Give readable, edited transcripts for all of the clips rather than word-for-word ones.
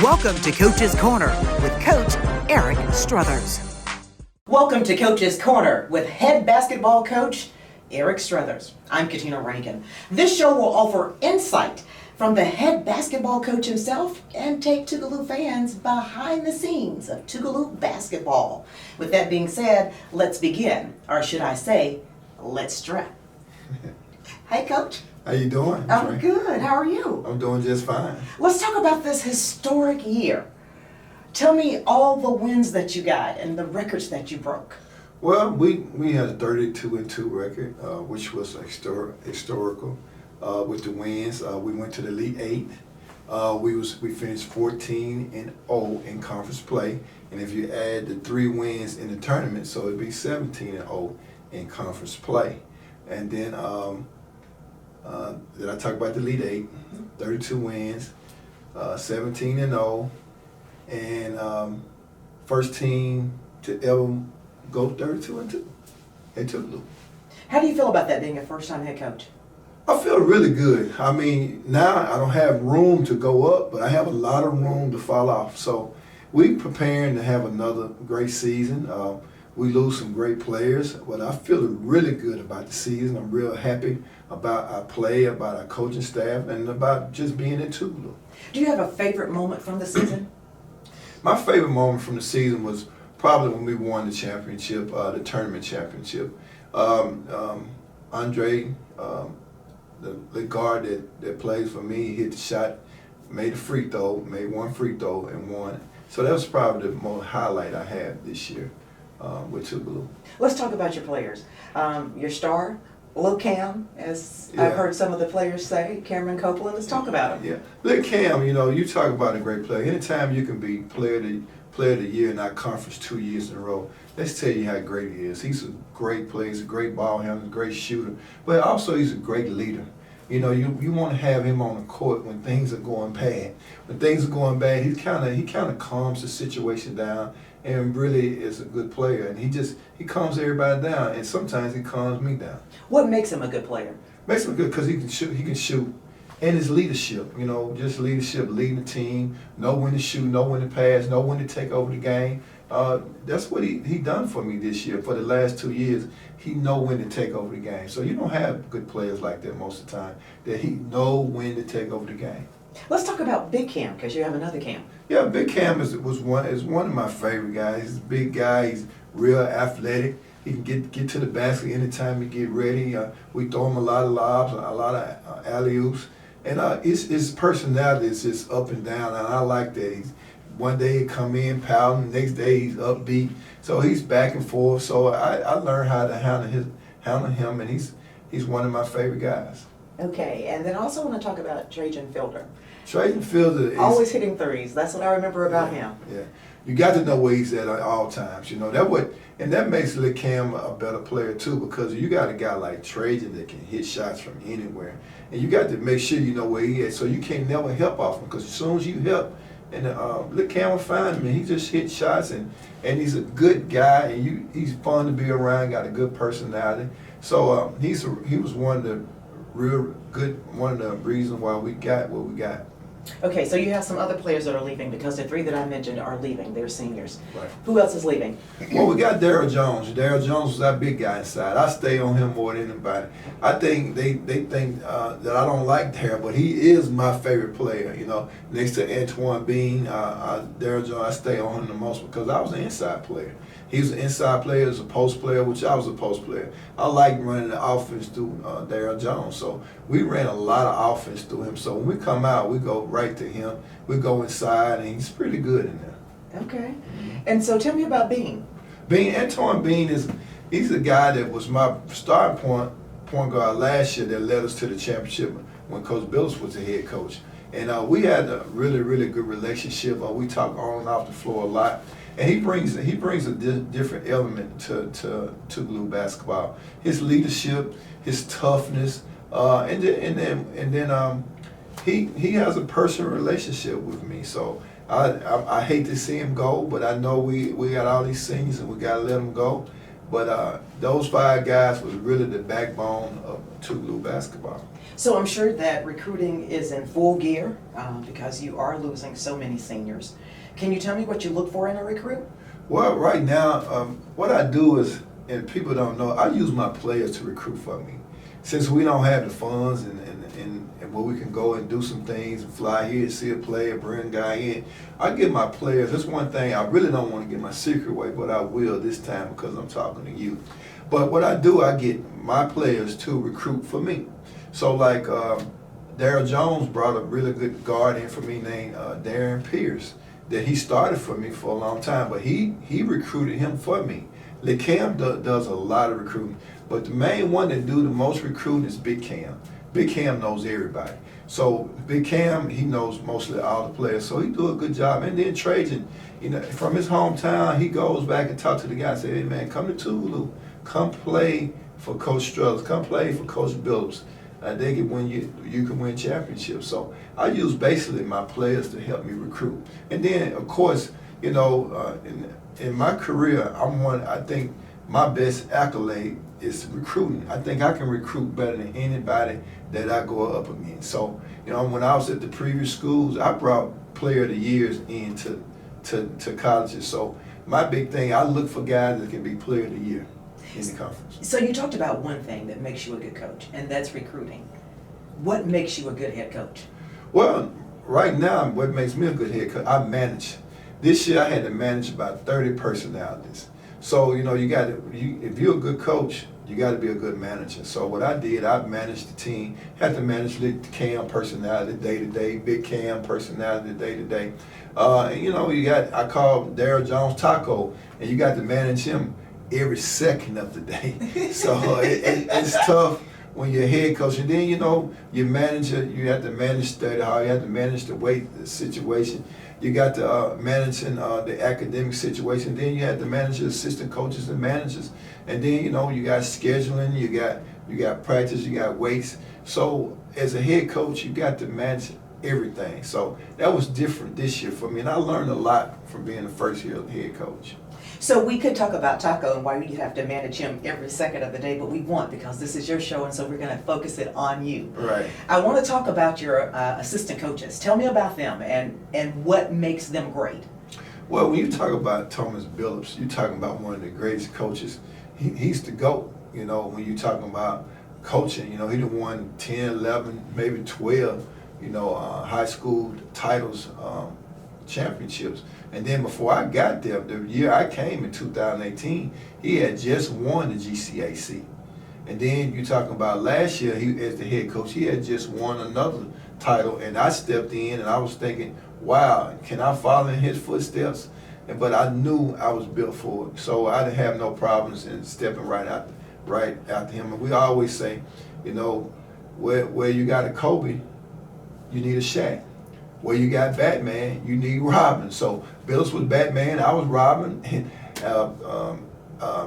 Welcome to Coach's Corner with Coach Eric Struthers. Welcome to Coach's Corner with head basketball coach Eric Struthers. I'm Katina Rankin. This show will offer insight from the head basketball coach himself and take Tougaloo fans behind the scenes of Tougaloo Basketball. With that being said, let's begin, or should I say, let's strut. Hey, Coach. How you doing? I'm good. How are you? I'm doing just fine. Let's talk about this historic year. Tell me all the wins that you got and the records that you broke. Well, we had a 32-2 record, which was historical. With the wins, we went to the Elite Eight. We finished 14-0 in conference play, and if you add the 3 wins in the tournament, so it'd be 17-0 in conference play. And then I talk about the Elite Eight, 32 wins, 17-0, and first team to ever go 32-2 at Tougaloo. How do you feel about that being a first-time head coach? I feel really good. I mean, now I don't have room to go up, but I have a lot of room to fall off. So we preparing to have another great season. We lose some great players, but I feel really good about the season. I'm real happy about our play, about our coaching staff, and about just being at Tougaloo. Do you have a favorite moment from the season? My favorite moment from the season was probably when we won the championship, the tournament championship. Andre, the guard that plays for me, hit the shot, made one free throw and won. So that was probably the most highlight I had this year with Tougaloo. Let's talk about your players. Your star, Lil Cam, as I've heard some of the players say, Cameron Copeland. Let's talk about him. Yeah, Lil Cam, you talk about a great player. Anytime you can be player of the year in our conference 2 years in a row, let's tell you how great he is. He's a great player, he's a great ball handler, a great shooter, but also he's a great leader. You want to have him on the court when things are going bad. When things are going bad, he kind of calms the situation down and really is a good player. And he calms everybody down, and sometimes he calms me down. What makes him a good player? Makes him good because he can shoot. And his leadership, just leadership, leading the team, know when to shoot, know when to pass, know when to take over the game. That's what he done for me this year. For the last 2 years, he know when to take over the game. So you don't have good players like that most of the time, that he know when to take over the game. Let's talk about Big Cam, because you have another Cam. Yeah, Big Cam is one of my favorite guys. He's a big guy. He's real athletic. He can get to the basket anytime he get ready. We throw him a lot of lobs, a lot of alley-oops. And his personality is just up and down, and I like that. One day he come in pouting, the next day he's upbeat. So he's back and forth. So I learned how to handle him, and he's one of my favorite guys. Okay, and then I also want to talk about Trajan Fielder. Trajan Fielder is always hitting threes. That's what I remember about him. Yeah, you got to know where he's at all times. That makes Lil Cam a better player too, because you got a guy like Trajan that can hit shots from anywhere, and you got to make sure you know where he is, so you can't never help off him, because as soon as you help, and Lil Cam will find him, and he just hits shots, and he's a good guy, and he's fun to be around, got a good personality. So he was one of the reasons why we got what we got. Okay, so you have some other players that are leaving, because the 3 that I mentioned are leaving. They're seniors. Right. Who else is leaving? Well, we got Daryl Jones. Daryl Jones was our big guy inside. I stay on him more than anybody. I think they think that I don't like Daryl, but he is my favorite player. Next to Antoine Bean, Daryl Jones, I stay on him the most because I was an inside player. He was an inside player, he was a post player, which I was a post player. I like running the offense through Daryl Jones. So we ran a lot of offense through him. So when we come out, we go right to him. We go inside, and he's pretty good in there. Okay. And so tell me about Bean. Antoine Bean he's a guy that was my starting point guard last year that led us to the championship when Coach Billis was the head coach. And we had a really, really good relationship. We talk on and off the floor a lot. And he brings a different element to Tougaloo basketball. His leadership, his toughness, and then he has a personal relationship with me. So I hate to see him go, but I know we got all these seniors and we got to let them go. But those 5 guys was really the backbone of Tougaloo Basketball. So I'm sure that recruiting is in full gear because you are losing so many seniors. Can you tell me what you look for in a recruit? Well, right now, what I do is, and people don't know, I use my players to recruit for me. Since we don't have the funds and where we can go and do some things and fly here, see a player, bring a guy in, I give my players, that's one thing, I really don't want to give my secret away, but I will this time because I'm talking to you. But what I do, I get my players to recruit for me. So like Daryl Jones brought a really good guard in for me named Darren Pierce that he started for me for a long time, but he recruited him for me. Cam does a lot of recruiting, but the main one that do the most recruiting is Big Cam. Big Cam knows everybody. So Big Cam, he knows mostly all the players, so he do a good job. And then Trajan, you know, from his hometown, he goes back and talk to the guy and say, hey man, come to Tougaloo, come play for Coach Strothers, come play for Coach Billups. They can win you can win championships. So I use basically my players to help me recruit. And then of course, you know, in my career, I think my best accolade is recruiting. I think I can recruit better than anybody that I go up against. So, you know, when I was at the previous schools, I brought player of the years into to colleges. So my big thing, I look for guys that can be player of the year in the conference. So you talked about one thing that makes you a good coach, and that's recruiting. What makes you a good head coach? Well, right now, what makes me a good head coach, I manage. This year I had to manage about 30 personalities. So, you know, if you're a good coach, you got to be a good manager. So what I did, I managed the team, had to manage the Cam personality day to day, Big Cam personality day to day. And you know, I called Daryl Jones Taco, and you got to manage him every second of the day. So it's tough when you're a head coach. And then, you know, your manager, you have to manage study hall, you have to manage the weight situation. You got to managing the academic situation. Then you have to manage your assistant coaches and managers. And then, you know, you got scheduling, you got practice, you got weights. So as a head coach, you got to manage everything. So that was different this year for me. And I learned a lot from being the first year head coach. So we could talk about Taco and why we have to manage him every second of the day, but we won't because this is your show, and so we're going to focus it on you. Right. I want to talk about your assistant coaches. Tell me about them and what makes them great. Well, when you talk about Thomas Billups, you're talking about one of the greatest coaches. He's the GOAT, you know, when you're talking about coaching. You know, he done won 10, 11, maybe 12, you know, high school titles, championships. And then before I got there, the year I came in 2018, he had just won the GCAC. And then you're talking about last year, he as the head coach, he had just won another title, and I stepped in and I was thinking, wow, can I follow in his footsteps? But I knew I was built for it, so I didn't have no problems in stepping right after him. And we always say, you know, where you got a Kobe, you need a Shaq. Where you got Batman, you need Robin. So Billups was Batman, I was Robin, and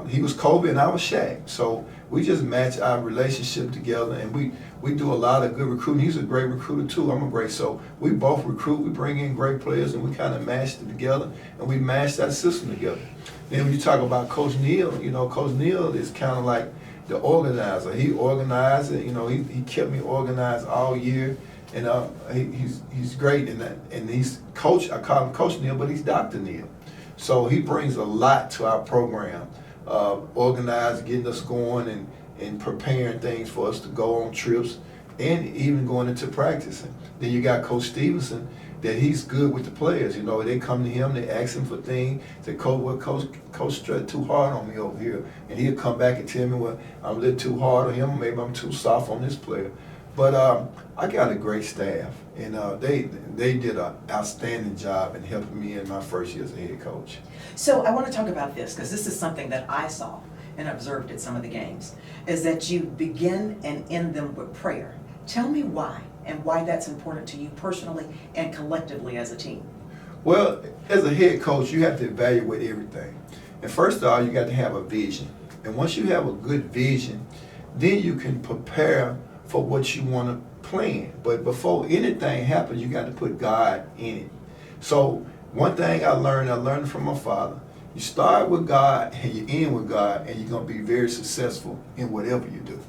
he was Kobe and I was Shaq. So we just match our relationship together, and we do a lot of good recruiting. He's a great recruiter too. I'm a great. So we both recruit. We bring in great players, and we kind of mashed it together, and we mashed that system together. Then when you talk about Coach Neal, you know, Coach Neal is kind of like the organizer. He organized it. You know, he kept me organized all year. And he's great in that, and he's coach. I call him Coach Neal, but he's Dr. Neal. So he brings a lot to our program, organized, getting us going, and preparing things for us to go on trips, and even going into practicing. Then you got Coach Stevenson, that he's good with the players. You know, they come to him, they ask him for things. Say, Coach Strut too hard on me over here, and he'll come back and tell me, well, I'm a little too hard on him, maybe I'm too soft on this player. But I got a great staff, and they did an outstanding job in helping me in my first year as a head coach. So I want to talk about this because this is something that I saw and observed at some of the games, is that you begin and end them with prayer. Tell me why, and why that's important to you personally and collectively as a team. Well, as a head coach, you have to evaluate everything. And first of all, you got to have a vision. And once you have a good vision, then you can prepare for what you want to plan. But before anything happens, you got to put God in it. So one thing I learned from my father, You start with God and you end with God, and you're going to be very successful in whatever you do.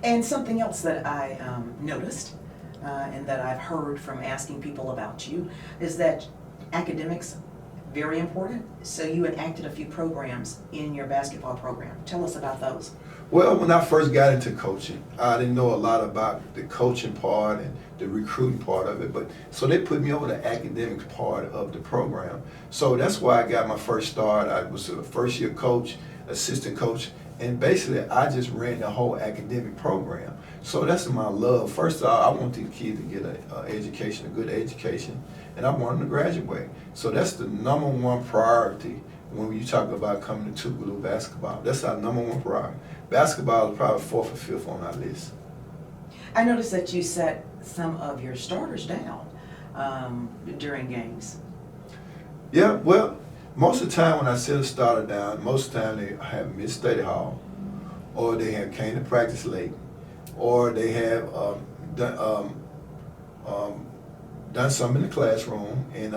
And something else that I noticed and that I've heard from asking people about you is that academics, very important. So you enacted a few programs in your basketball program. Tell us about those. Well, when I first got into coaching, I didn't know a lot about the coaching part and the recruiting part of it, but so they put me over the academics part of the program. So that's why I got my first start. I was a first year coach, assistant coach, and basically I just ran the whole academic program. So that's my love. First of all, I want the kid to get an education, a good education, and I want them to graduate. So that's the number one priority when you talk about coming to Tougaloo Basketball. That's our number one priority. Basketball is probably fourth or fifth on our list. I noticed that you set some of your starters down during games. Yeah, well, most of the time when I set a starter down, most of the time they have missed study hall, or they have came to practice late, or they have done something in the classroom and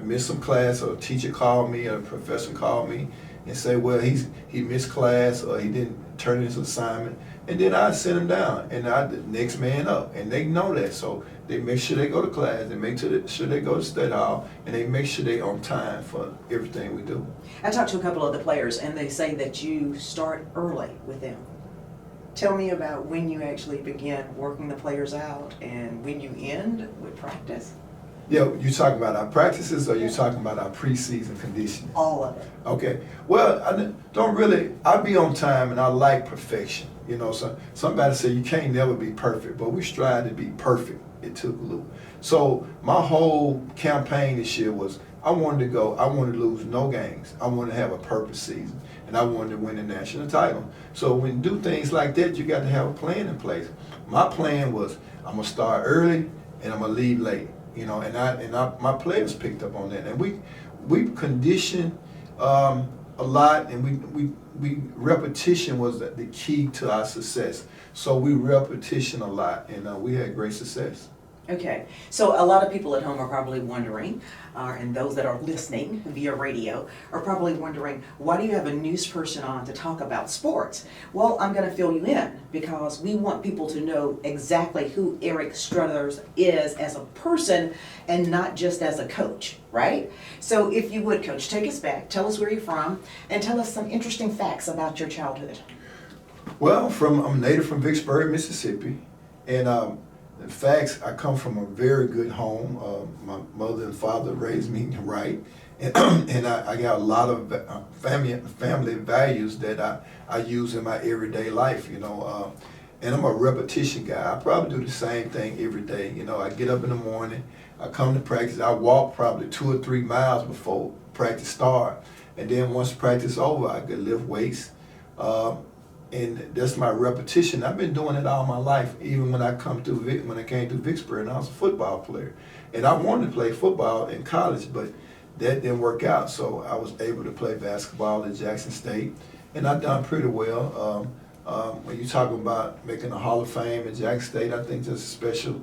missed some class, or a teacher called me or a professor called me and say, well, he missed class or he didn't turn in his assignment, and then I send him down and I the next man up, and they know that, so they make sure they go to class, they make sure they go to study hall, and they make sure they on time for everything we do. I talked to a couple of the players and they say that you start early with them. Tell me about when you actually begin working the players out and when you end with practice. Yeah, you talking about our practices, or you talking about our preseason conditioning? All of it. Okay. Well, I be on time, and I like perfection. You know, so somebody say you can't never be perfect, but we strive to be perfect at Tougaloo. So my whole campaign this year was I wanted to lose no games. I wanted to have a perfect season, and I wanted to win the national title. So when you do things like that, you got to have a plan in place. My plan was I'm gonna start early and I'm gonna leave late. You know, and my players picked up on that, and we conditioned a lot, and we repetition was the key to our success. So we repetition a lot, and we had great success. Okay, so a lot of people at home are probably wondering, and those that are listening via radio are probably wondering, why do you have a news person on to talk about sports? Well, I'm going to fill you in because we want people to know exactly who Eric Struthers is as a person and not just as a coach, right? So if you would, Coach, take us back, tell us where you're from, and tell us some interesting facts about your childhood. Well, I'm native from Vicksburg, Mississippi, and in fact, I come from a very good home. My mother and father raised me right, and I got a lot of family values that I use in my everyday life. You know, and I'm a repetition guy. I probably do the same thing every day. You know, I get up in the morning, I come to practice, I walk probably 2 or 3 miles before practice start, and then once practice over, I could lift weights. And that's my repetition. I've been doing it all my life, even when I came through Vicksburg, and I was a football player. And I wanted to play football in college, but that didn't work out. So I was able to play basketball at Jackson State, and I've done pretty well. When you're talking about making the Hall of Fame at Jackson State, I think that's a special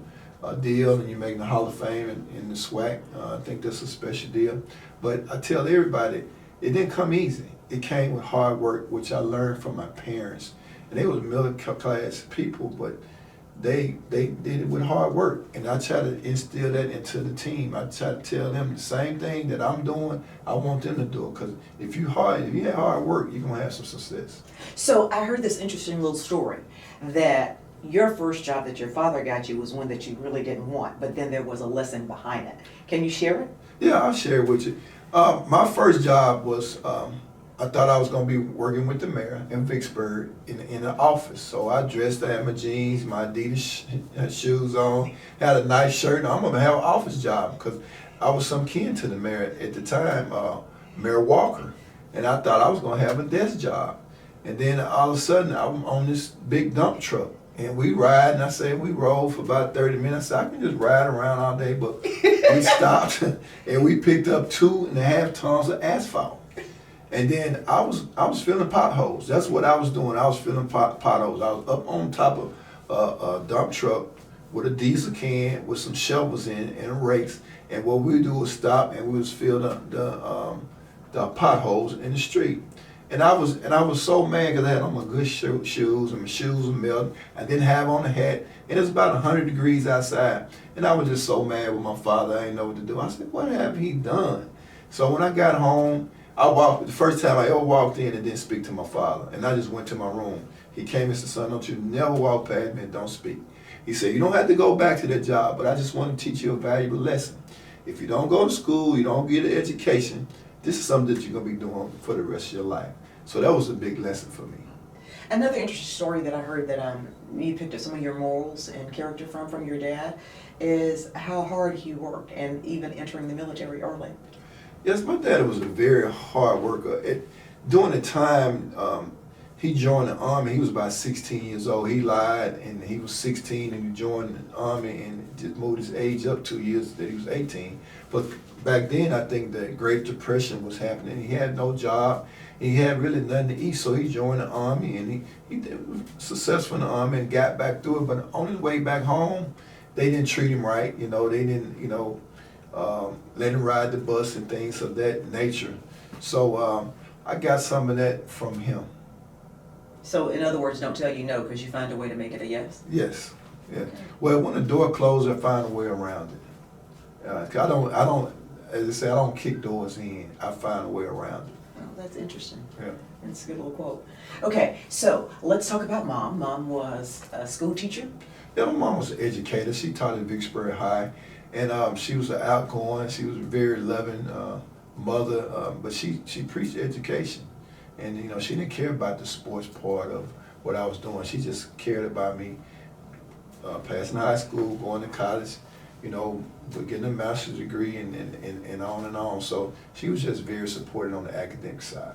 deal, and you're making the Hall of Fame in the SWAC. I think that's a special deal. But I tell everybody, it didn't come easy. It came with hard work, which I learned from my parents. And they were middle class people, but they did it with hard work. And I try to instill that into the team. I try to tell them the same thing that I'm doing, I want them to do it. Because if you have hard work, you're going to have some success. So I heard this interesting little story that your first job that your father got you was one that you really didn't want, but then there was a lesson behind it. Can you share it? Yeah, I'll share it with you. My first job was, I thought I was going to be working with the mayor in Vicksburg in the office. So I dressed, I had my jeans, my Adidas shoes on, had a nice shirt. I'm going to have an office job because I was some kin to the mayor at the time, Mayor Walker. And I thought I was going to have a desk job. And then all of a sudden, I'm on this big dump truck. And we ride, and I said, we rode for about 30 minutes. I said, I can just ride around all day, but we stopped, and we picked up 2.5 tons of asphalt. And then I was filling potholes. That's what I was doing. I was filling potholes. I was up on top of a dump truck with a diesel can with some shovels in and rakes. And what we do was stop, and we was fill the potholes in the street. And I was so mad because I had on my good shoes, and my shoes were melting. I didn't have on a hat, and it was about 100 degrees outside. And I was just so mad with my father. I didn't know what to do. I said, what have he done? So when I got home, the first time I ever walked in and didn't speak to my father, and I just went to my room. He came and said, son, don't you never walk past me and don't speak. He said, you don't have to go back to that job, but I just want to teach you a valuable lesson. If you don't go to school, you don't get an education, this is something that you're going to be doing for the rest of your life. So that was a big lesson for me. Another interesting story that I heard that you picked up some of your morals and character from your dad is how hard he worked and even entering the military early. Yes, my dad was a very hard worker. During the time he joined the Army, he was about 16 years old. He lied, and he was 16, and he joined the Army and just moved his age up 2 years that he was 18. But back then, I think the Great Depression was happening. He had no job. He had really nothing to eat, so he joined the Army, and he was successful in the Army and got back through it. But on his way back home, they didn't treat him right. They didn't, let him ride the bus and things of that nature. So I got some of that from him. So in other words, don't tell you no because you find a way to make it a yes? Yes. Yeah. Well, when the door closes, I find a way around it. I don't, as I say, I don't kick doors in. I find a way around it. Oh, that's interesting. Yeah. That's a good little quote. Okay, so let's talk about Mom. Mom was a school teacher? Yeah, my mom was an educator. She taught at Vicksburg High, and she was an outgoing. She was a very loving mother, but she preached education, and she didn't care about the sports part of what I was doing. She just cared about me passing high school, going to college, getting a master's degree, and on and on. So she was just very supportive on the academic side.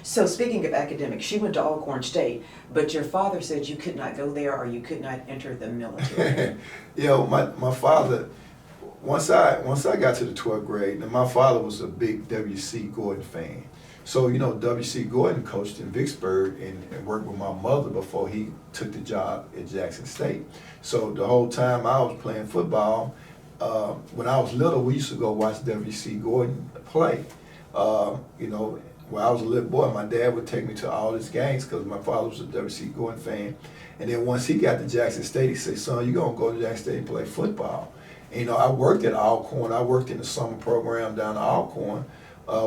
So speaking of academics, she went to Alcorn State, but your father said you could not go there or you could not enter the military. My father, once I got to the 12th grade, and my father was a big W.C. Gordon fan. So, W.C. Gordon coached in Vicksburg and worked with my mother before he took the job at Jackson State. So the whole time I was playing football, when I was little, we used to go watch W.C. Gordon play. When I was a little boy, my dad would take me to all his games because my father was a W.C. Gordon fan. And then once he got to Jackson State, he said, son, you're going to go to Jackson State and play football. And, I worked at Alcorn. I worked in the summer program down at Alcorn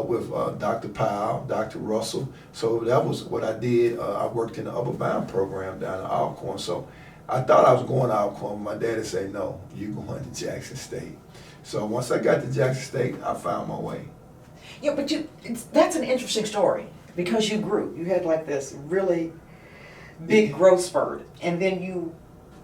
with Dr. Powell, Dr. Russell. So that was what I did. I worked in the upper bound program down at Alcorn. So I thought I was going to Alcorn, but my daddy said, no, you're going to Jackson State. So once I got to Jackson State, I found my way. Yeah, but that's an interesting story because you grew. You had like this really big growth spurt, and then you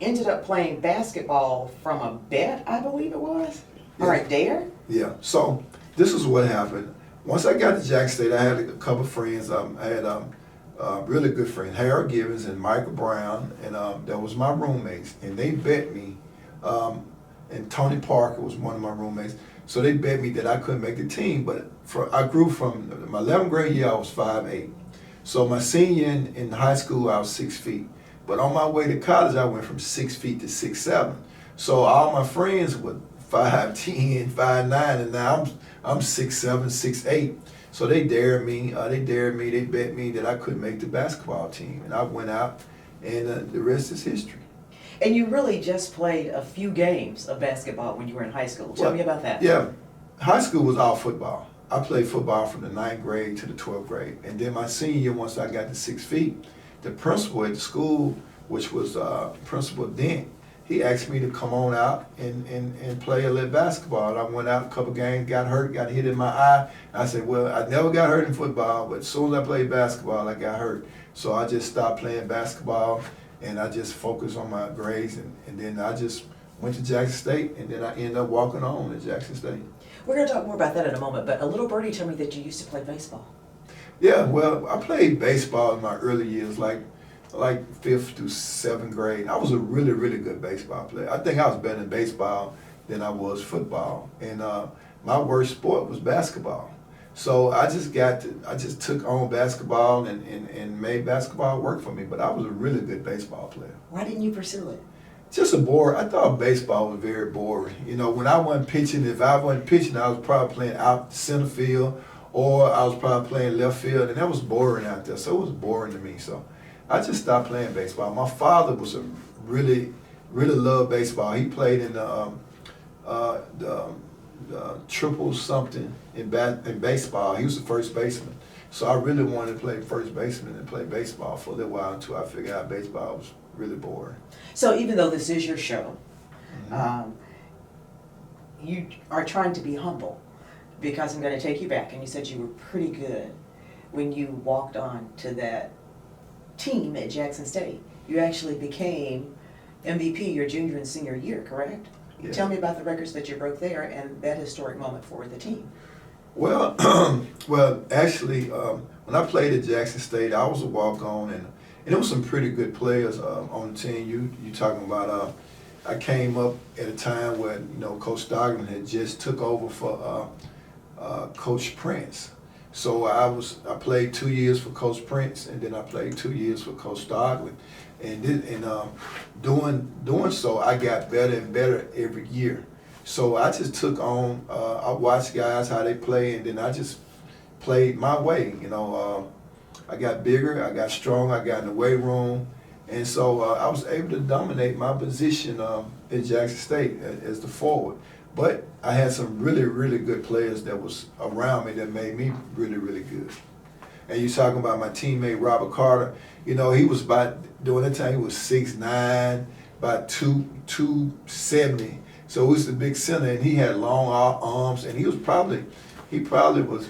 ended up playing basketball from a bet, I believe it was? Yeah. All right, dare? Yeah, so this is what happened. Once I got to Jackson State, I had a couple of friends. I had really good friends, Harold Gibbons and Michael Brown, and that was my roommates, and they bet me, and Tony Parker was one of my roommates. So they bet me that I couldn't make the team, but I grew from my 11th grade year, I was 5'8". So my senior in high school, I was 6 feet. But on my way to college, I went from 6 feet to 6'7". So all my friends were 5'10", 5'9", and now I'm 6'7", 6'8". So they dared me, they bet me that I couldn't make the basketball team. And I went out, and the rest is history. And you really just played a few games of basketball when you were in high school. Tell me about that. Yeah, high school was all football. I played football from the 9th grade to the 12th grade. And then my senior year, once I got to 6 feet, the principal at the school, which was Principal Dent, he asked me to come on out and play a little basketball. And I went out a couple games, got hurt, got hit in my eye. I said, well, I never got hurt in football, but as soon as I played basketball, I got hurt. So I just stopped playing basketball, and I just focused on my grades, and then I just went to Jackson State, and then I ended up walking on to Jackson State. We're going to talk more about that in a moment, but a little birdie told me that you used to play baseball. Yeah, well, I played baseball in my early years, like 5th through 7th grade. I was a really, really good baseball player. I think I was better in baseball than I was football, and my worst sport was basketball. So I just took on basketball and made basketball work for me. But I was a really good baseball player. Why didn't you pursue it? Just a bore. I thought baseball was very boring. When I wasn't pitching, if I wasn't pitching, I was probably playing out center field or I was probably playing left field, and that was boring out there. So it was boring to me. So I just stopped playing baseball. My father was a really loved baseball. He played in the triple something in baseball. He was the first baseman. So I really wanted to play first baseman and play baseball for a little while until I figured out baseball was really boring. So even though this is your show, you are trying to be humble, because I'm going to take you back, and you said you were pretty good when you walked on to that team at Jackson State. You actually became MVP your junior and senior year, correct? Yeah. Tell me about the records that you broke there and that historic moment for the team. Well, actually, when I played at Jackson State, I was a walk-on, and there was some pretty good players on the team. You talking about? I came up at a time when Coach Stockman had just took over for Coach Prince. So I played 2 years for Coach Prince, and then I played 2 years for Coach Stockman, and doing so, I got better and better every year. So I just took on. I watched guys how they play, and then I just played my way. I got bigger, I got strong, I got in the weight room, and so I was able to dominate my position at Jackson State as the forward. But I had some really good players that was around me that made me really good. And you're talking about my teammate Robert Carter. He was during that time he was 6'9", about 270. So he was the big center, and he had long arms, and he probably was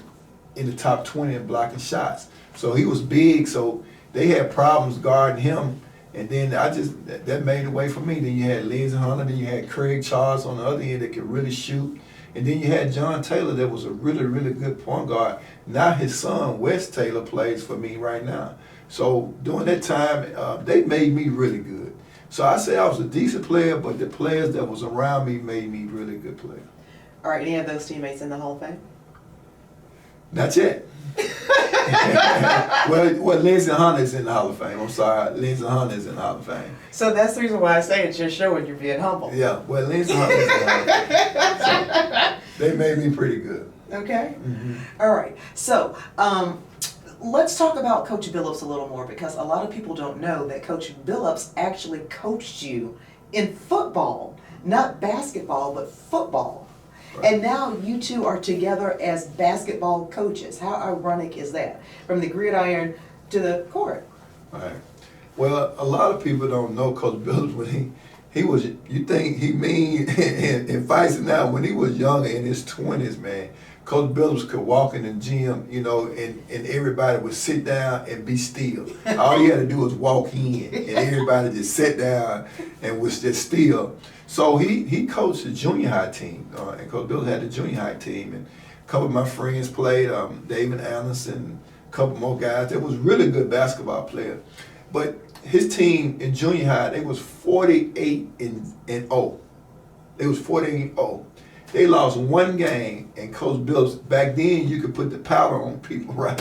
in the top 20 in blocking shots. So he was big, so they had problems guarding him, and then that made the way for me. Then you had Lindsey Hunter, then you had Craig Charles on the other end that could really shoot, and then you had John Taylor that was a really good point guard. Now his son Wes Taylor plays for me right now. So during that time, they made me really good. So I say I was a decent player, but the players that was around me made me really good player. All right, any of those teammates in the Hall of Fame? Not yet. well, Lindsey Hunter is in the Hall of Fame. I'm sorry, Lindsey Hunter is in the Hall of Fame. So that's the reason why I say it's your show and you're being humble. Yeah, well, Lindsey Hunter is in the Hall of Fame. So they made me pretty good. Okay. All right. So let's talk about Coach Billups a little more, because a lot of people don't know that Coach Billups actually coached you in football, not basketball, but football. Right. And now you two are together as basketball coaches. How ironic is that? From the gridiron to the court. All right. Well, a lot of people don't know Coach Billups when he was, you think he mean in fights now, when he was younger in his 20s, man. Coach Billups could walk in the gym, and everybody would sit down and be still. All he had to do was walk in, and everybody just sat down and was just still. So he coached the junior high team, and Coach Billups had the junior high team, and a couple of my friends played, David Anderson, a couple more guys. They was really good basketball players. But his team in junior high, they was 48-0. They was 48-0. They lost one game, and Coach Billups, back then you could put the powder on people, right?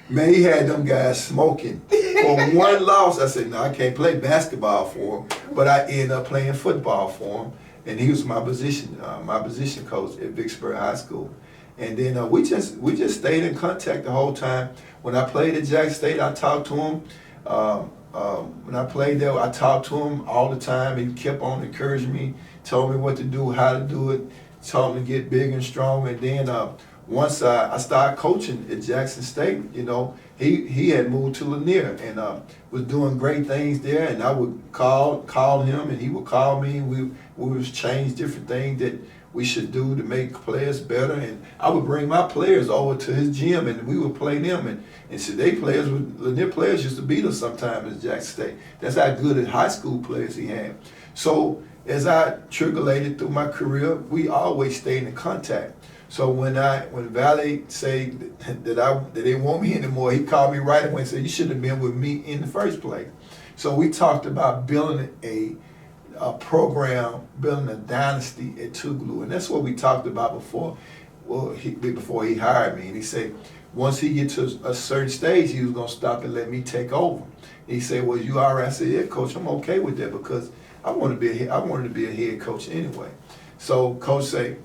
Man, he had them guys smoking. For one loss, I said, no, I can't play basketball for him, but I ended up playing football for him, and he was my position coach at Vicksburg High School. And then we just stayed in contact the whole time. When I played at Jackson State, I talked to him. When I played there, I talked to him all the time. He kept on encouraging me, told me what to do, how to do it, taught me to get big and strong. And then once I started coaching at Jackson State, he had moved to Lanier and was doing great things there. And I would call him, and he would call me. We would change different things that we should do to make players better. And I would bring my players over to his gym, and we would play them. And so Lanier players used to beat us sometimes at Jackson State. That's how good at high school players he had. So as I trickulated through my career, we always stayed in contact. So when Valley said that they want me anymore, he called me right away and said, you should have been with me in the first place. So we talked about building a program, building a dynasty at Tougaloo, and that's what we talked about before. Well, before he hired me, and he said once he gets to a certain stage, he was gonna stop and let me take over. And he said, "Well, you all right?" I said, "Yeah, coach, I'm okay with that because I wanted to be a head coach anyway." So coach said,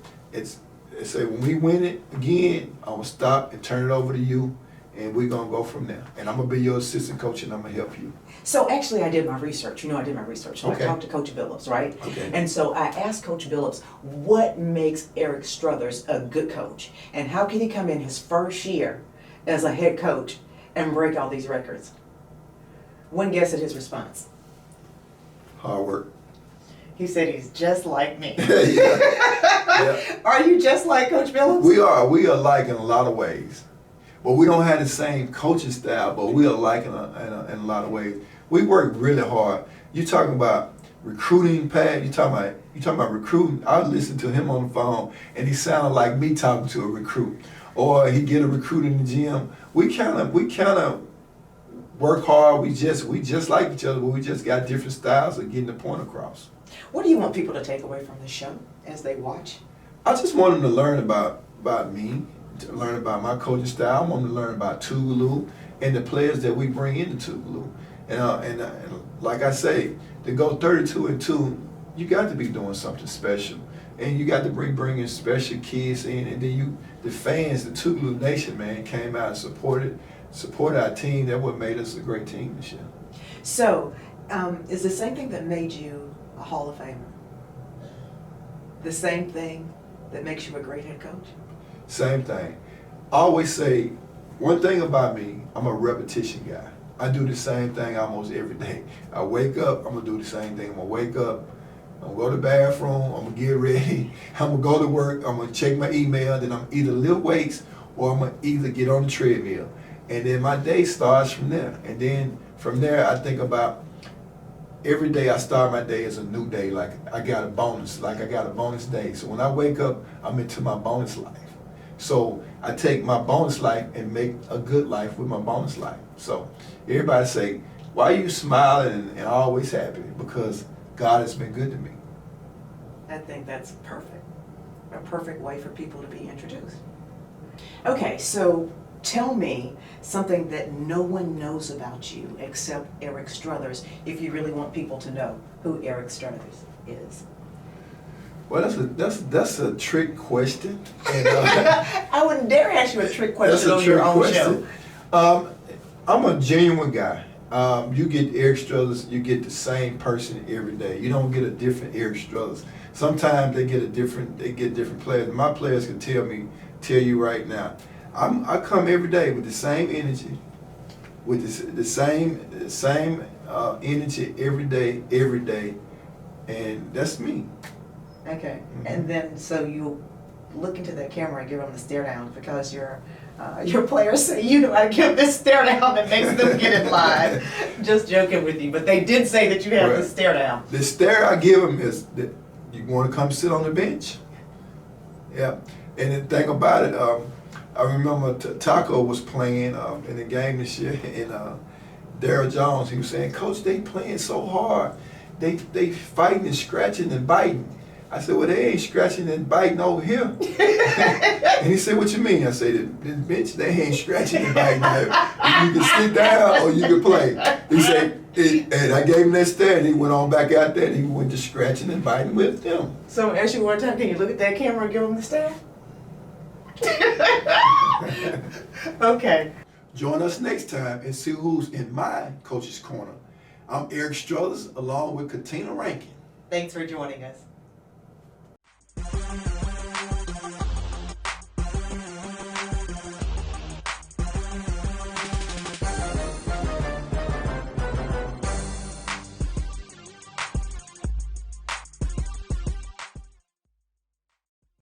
they say when we win it again, I'm gonna stop and turn it over to you, and we're gonna go from there. And I'm gonna be your assistant coach, and I'm gonna help you. So actually, I did my research. I did my research. So Okay. I talked to Coach Billups, right? Okay. And so I asked Coach Billups, what makes Eric Struthers a good coach? And how can he come in his first year as a head coach and break all these records? One guess at his response. Hard work. He said he's just like me. Yeah. Are you just like Coach Billups? We are alike in a lot of ways. But we don't have the same coaching style, but we are alike in a lot of ways. We work really hard. You talking about recruiting, Pat? You talking about recruiting? I listened to him on the phone, and he sounded like me talking to a recruit. Or he get a recruit in the gym. We kind of work hard. We just like each other, but we just got different styles of getting the point across. What do you want people to take away from the show as they watch? I just want them to learn about me, to learn about my coaching style. I want them to learn about Tougaloo and the players that we bring into Tougaloo. And like I say, to go 32-2, you got to be doing something special, and you got to bringing special kids in, and then the fans, the Tougaloo Nation, man, came out and supported our team. That's what made us a great team this year. So, is the same thing that made you a Hall of Famer the same thing that makes you a great head coach? Same thing. I always say, one thing about me, I'm a repetition guy. I do the same thing almost every day. I wake up, I'm gonna do the same thing. I'm gonna wake up, I'm gonna go to the bathroom, I'm gonna get ready, I'm gonna go to work, I'm gonna check my email, then I'm either lift weights or I'm gonna either get on the treadmill. And then my day starts from there. And then from there, I think about every day I start my day as a new day, like I got a bonus day. So when I wake up, I'm into my bonus life. So I take my bonus life and make a good life with my bonus life. So everybody say, why are you smiling and always happy? Because God has been good to me. I think that's perfect. A perfect way for people to be introduced. Okay, so tell me something that no one knows about you except Eric Struthers, if you really want people to know who Eric Struthers is. Well, that's a trick question. And, I wouldn't dare ask you a trick question on your own show. I'm a genuine guy. You get Eric Struthers, you get the same person every day. You don't get a different Eric Struthers. Sometimes they get different players. My players can tell you right now. I come every day with the same energy, with the same energy every day, and that's me. Okay, Mm-hmm. and then so you look into the camera and give them the stare down because your players say you know how to give this stare down that makes them get in line. Just joking with you, but they did say that you have Right. the stare down. The stare I give them is that you want to come sit on the bench. Yeah, and the thing about it, I remember Taco was playing in the game this year, and Daryl Jones, he was saying, Coach, they playing so hard. They fighting and scratching and biting. I said, well, they ain't scratching and biting over here. And he said, what you mean? I said, this bench, they ain't scratching and biting. You can sit down or you can play. He said, and I gave him that stare, and he went on back out there, and he went to scratching and biting with them. So ask you one time, can you look at that camera and give them the stare? Okay. Join us next time and see who's in my coach's corner. I'm Eric Struthers along with Katina Rankin. Thanks for joining us.